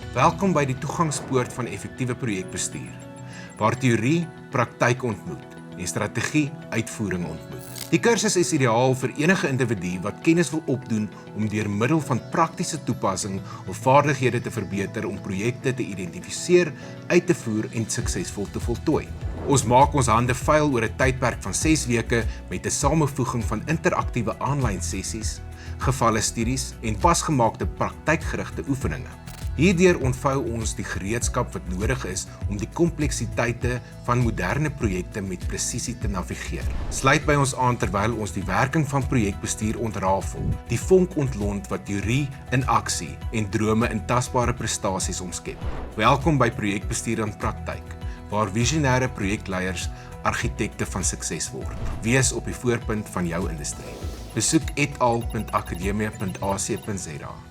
Welkom by die toegangspoort van effektiewe projekbestuur, waar teorie praktyk ontmoet en strategie uitvoering ontmoet. Die kursus is ideaal vir enige individu wat kennis wil opdoen om deur middel van praktiese toepassing of vaardighede te verbeter om projekte te identifiseer, uit te voer en suksesvol te voltooi. Ons maak ons hande vuil oor 'n tydperk van 6 weke met 'n samevoeging van interaktiewe aanlyn sessies, gevalle studies en pasgemaakte praktykgerigte oefeninge. Hierdeur ontvou ons die gereedskap wat nodig is om die kompleksiteite van moderne projekte met presisie te navigeer. Sluit by ons aan terwyl ons die werking van projekbestuur ontrafel, die vonk ontlont wat teorie in aksie en drome in tasbare prestasies omskep. Welkom by Projekbestuur in Praktyk, waar visionêre projekleiers argitekte van sukses word. Wees op die voorpunt van jou industrie. Besoek etal.akademia.ac.za.